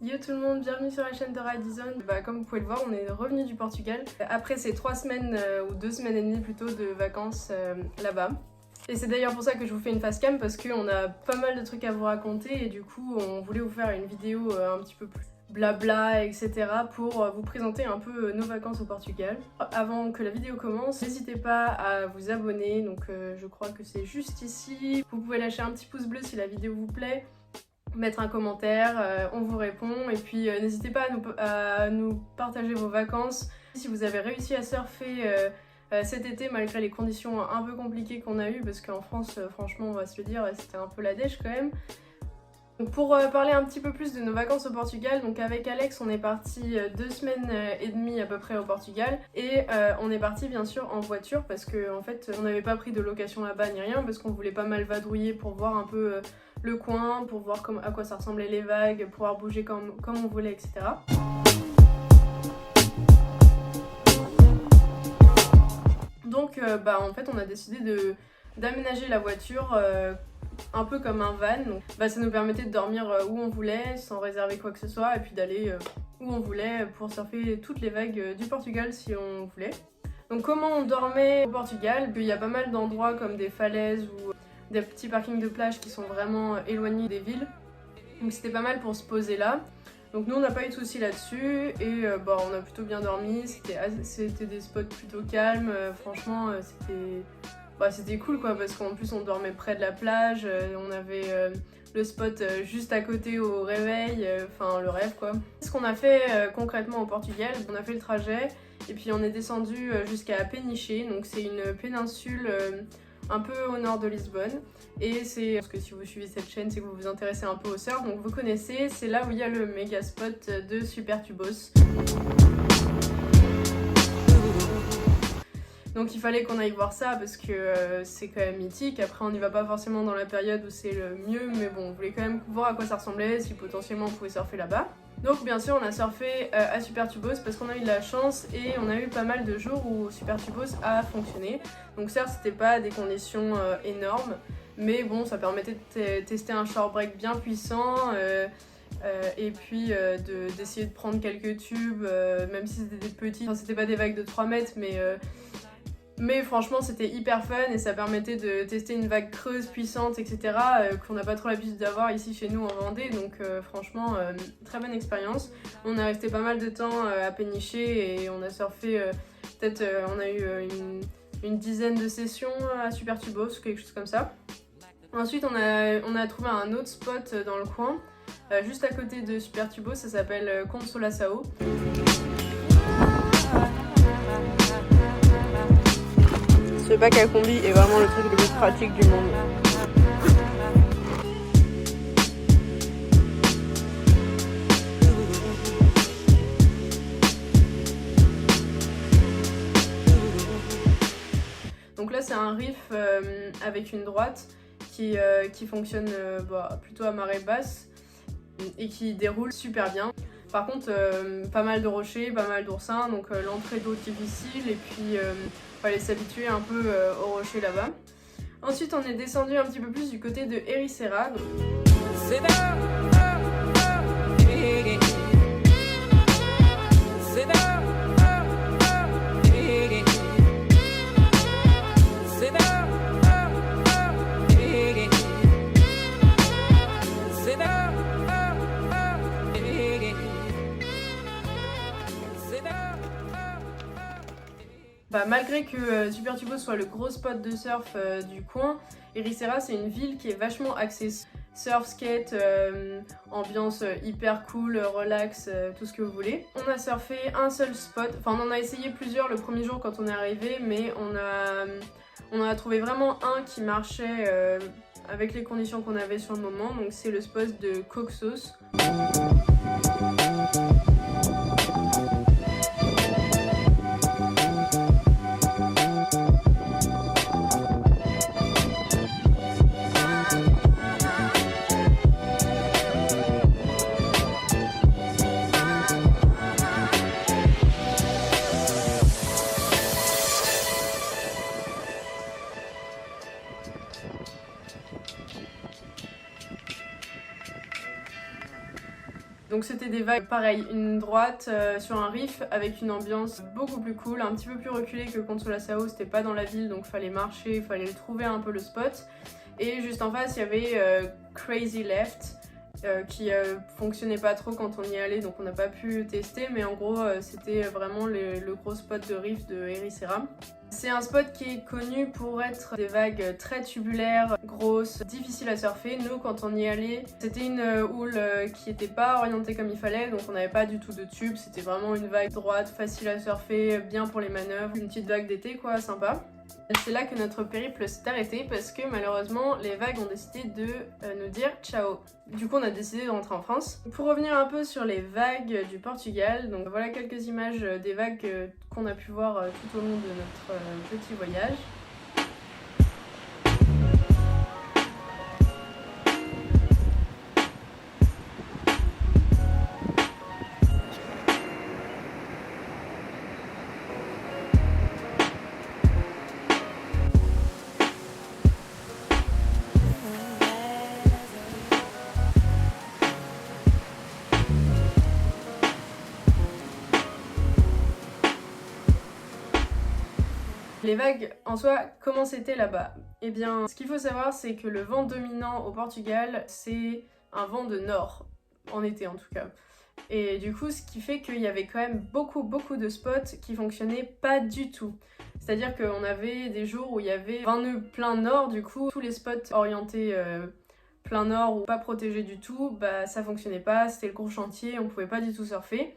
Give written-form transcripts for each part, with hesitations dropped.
Yo tout le monde, bienvenue sur la chaîne de Ridezone. Comme vous pouvez le voir, on est revenu du Portugal après ces 3 semaines ou 2 semaines et demie plutôt de vacances là-bas. Et c'est d'ailleurs pour ça que je vous fais une face cam parce qu'on a pas mal de trucs à vous raconter et du coup on voulait vous faire une vidéo un petit peu plus blabla etc. pour vous présenter un peu nos vacances au Portugal. Avant que la vidéo commence, n'hésitez pas à vous abonner, donc je crois que c'est juste ici. Vous pouvez lâcher un petit pouce bleu si la vidéo vous plaît, mettre un commentaire, on vous répond et puis n'hésitez pas à nous partager vos vacances. Si vous avez réussi à surfer cet été malgré les conditions un peu compliquées qu'on a eues parce qu'en France franchement on va se le dire c'était un peu la dèche quand même. Donc pour parler un petit peu plus de nos vacances au Portugal, donc avec Alex on est parti 2 semaines et demie à peu près au Portugal et on est parti bien sûr en voiture parce qu'en fait on n'avait pas pris de location là-bas ni rien parce qu'on voulait pas mal vadrouiller pour voir un peu le coin, pour voir à quoi ça ressemblait les vagues, pouvoir bouger comme on voulait etc. Donc en fait on a décidé d'aménager la voiture un peu comme un van, donc ça nous permettait de dormir où on voulait sans réserver quoi que ce soit et puis d'aller où on voulait pour surfer toutes les vagues du Portugal si on voulait. Donc comment on dormait au Portugal? Il y a pas mal d'endroits comme des falaises ou des petits parkings de plage qui sont vraiment éloignés des villes, donc c'était pas mal pour se poser là. Donc nous on n'a pas eu de soucis là-dessus et on a plutôt bien dormi, c'était des spots plutôt calmes, franchement c'était cool quoi parce qu'en plus on dormait près de la plage, on avait le spot juste à côté au réveil, enfin le rêve quoi. Ce qu'on a fait concrètement au Portugal, on a fait le trajet et puis on est descendu jusqu'à Peniche, donc c'est une péninsule un peu au nord de Lisbonne et c'est parce que si vous suivez cette chaîne c'est que vous vous intéressez un peu au surf, donc vous connaissez, c'est là où il y a le méga spot de Supertubos. Donc il fallait qu'on aille voir ça parce que c'est quand même mythique. Après on n'y va pas forcément dans la période où c'est le mieux, mais bon on voulait quand même voir à quoi ça ressemblait, si potentiellement on pouvait surfer là-bas. Donc bien sûr on a surfé à Supertubos parce qu'on a eu de la chance et on a eu pas mal de jours où Supertubos a fonctionné. Donc certes c'était pas des conditions énormes, mais bon ça permettait de tester un shore break bien puissant et puis d'essayer de prendre quelques tubes, même si c'était des petits, enfin, c'était pas des vagues de 3 mètres mais franchement c'était hyper fun et ça permettait de tester une vague creuse puissante etc. Qu'on n'a pas trop l'habitude d'avoir ici chez nous en Vendée, donc franchement très bonne expérience. On est resté pas mal de temps à Peniche et on a surfé on a eu une dizaine de sessions à Supertubos, quelque chose comme ça. Ensuite on a trouvé un autre spot dans le coin juste à côté de Supertubos, ça s'appelle Consolação. Ce bac à combi est vraiment le truc le plus pratique du monde. Donc là c'est un reef avec une droite qui fonctionne plutôt à marée basse et qui déroule super bien. Par contre pas mal de rochers, pas mal d'oursins, donc l'entrée d'eau difficile et puis fallait s'habituer un peu aux rochers là-bas. Ensuite on est descendu un petit peu plus du côté de Ericeira. Malgré que Supertubos soit le gros spot de surf du coin, Ericeira c'est une ville qui est vachement axée surf, skate, ambiance hyper cool, relax, tout ce que vous voulez. On a surfé un seul spot, enfin on en a essayé plusieurs le premier jour quand on est arrivé, mais on en a trouvé vraiment un qui marchait avec les conditions qu'on avait sur le moment, donc c'est le spot de Coxos. Donc c'était des vagues pareil, une droite sur un reef avec une ambiance beaucoup plus cool, un petit peu plus reculée que Consolaçao, c'était pas dans la ville donc fallait marcher, fallait trouver un peu le spot. Et juste en face il y avait Crazy Left qui fonctionnait pas trop quand on y allait donc on n'a pas pu tester, mais en gros c'était vraiment le gros spot de reef de Ericeira. C'est un spot qui est connu pour être des vagues très tubulaires, grosses, difficiles à surfer. Nous, quand on y allait, c'était une houle qui n'était pas orientée comme il fallait, donc on n'avait pas du tout de tube. C'était vraiment une vague droite, facile à surfer, bien pour les manœuvres, une petite vague d'été quoi, sympa. C'est là que notre périple s'est arrêté parce que malheureusement les vagues ont décidé de nous dire ciao. Du coup on a décidé de rentrer en France. Pour revenir un peu sur les vagues du Portugal, donc voilà quelques images des vagues qu'on a pu voir tout au long de notre petit voyage. Les vagues, en soi, comment c'était là-bas? Eh bien, ce qu'il faut savoir, c'est que le vent dominant au Portugal, c'est un vent de nord, en été en tout cas. Et du coup, ce qui fait qu'il y avait quand même beaucoup de spots qui fonctionnaient pas du tout. C'est-à-dire qu'on avait des jours où il y avait 20 nœuds plein nord, du coup, tous les spots orientés plein nord ou pas protégés du tout, bah ça fonctionnait pas, c'était le gros chantier, on pouvait pas du tout surfer.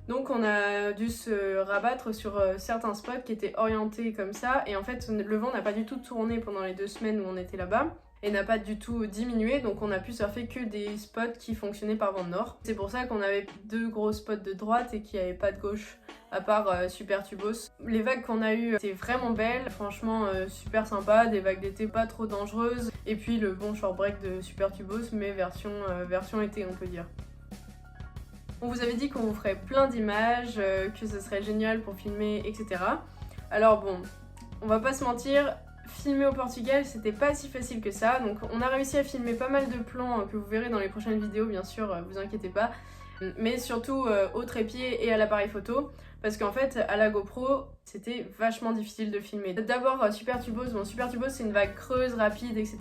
Donc on a dû se rabattre sur certains spots qui étaient orientés comme ça, et en fait le vent n'a pas du tout tourné pendant les 2 semaines où on était là-bas et n'a pas du tout diminué, donc on a pu surfer que des spots qui fonctionnaient par vent de nord. C'est pour ça qu'on avait 2 gros spots de droite et qu'il n'y avait pas de gauche à part Super Tubos. Les vagues qu'on a eues étaient vraiment belles, franchement super sympa, des vagues d'été pas trop dangereuses, et puis le bon short break de Super Tubos mais version été on peut dire. On vous avait dit qu'on vous ferait plein d'images, que ce serait génial pour filmer, etc. Alors bon, on va pas se mentir, filmer au Portugal c'était pas si facile que ça, donc on a réussi à filmer pas mal de plans que vous verrez dans les prochaines vidéos bien sûr, vous inquiétez pas, mais surtout au trépied et à l'appareil photo, parce qu'en fait à la GoPro c'était vachement difficile de filmer. D'abord Super Tubos, bon Super Tubos c'est une vague creuse, rapide, etc.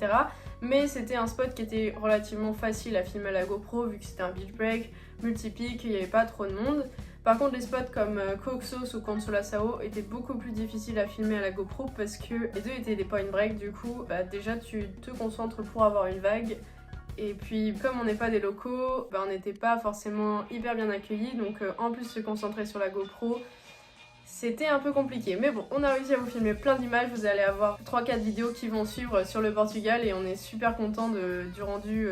Mais c'était un spot qui était relativement facile à filmer à la GoPro vu que c'était un beach break, multi-pic, il n'y avait pas trop de monde. Par contre les spots comme Coxos ou Consolaçao étaient beaucoup plus difficiles à filmer à la GoPro parce que les deux étaient des point break, du coup bah, déjà tu te concentres pour avoir une vague. Et puis comme on n'est pas des locaux, bah, on n'était pas forcément hyper bien accueillis, donc en plus se concentrer sur la GoPro, c'était un peu compliqué. Mais bon, on a réussi à vous filmer plein d'images, vous allez avoir 3-4 vidéos qui vont suivre sur le Portugal et on est super content du rendu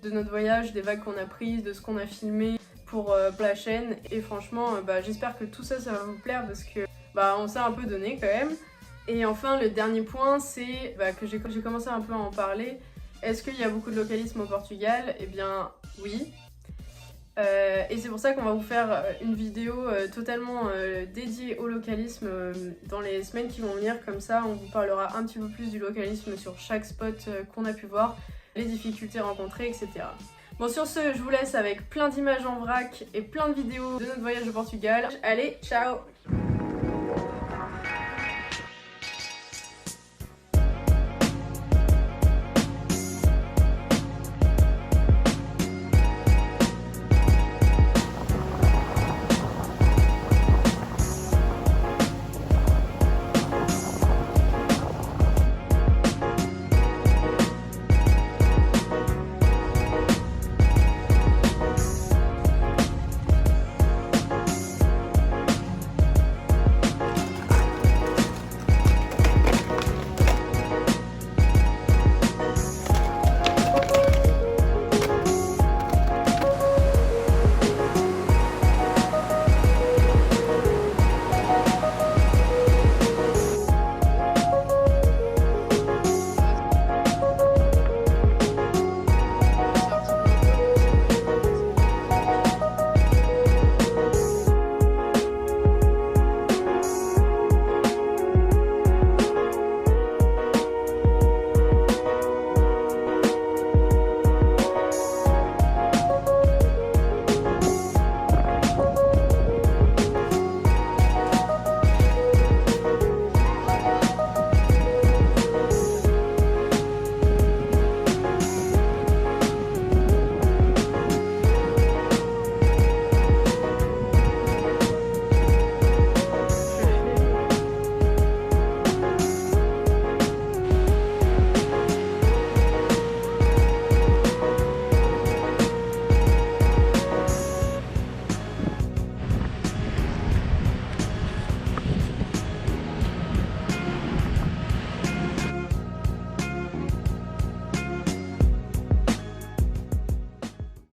de notre voyage, des vagues qu'on a prises, de ce qu'on a filmé pour la chaîne. Et franchement, bah, j'espère que tout ça, ça va vous plaire parce que bah, on s'est un peu donné quand même. Et enfin, le dernier point, c'est bah, que j'ai commencé un peu à en parler. Est-ce qu'il y a beaucoup de localisme au Portugal? Eh bien, oui. Et c'est pour ça qu'on va vous faire une vidéo totalement dédiée au localisme dans les semaines qui vont venir. Comme ça, on vous parlera un petit peu plus du localisme sur chaque spot qu'on a pu voir, les difficultés rencontrées, etc. Bon, sur ce, je vous laisse avec plein d'images en vrac et plein de vidéos de notre voyage au Portugal. Allez, ciao!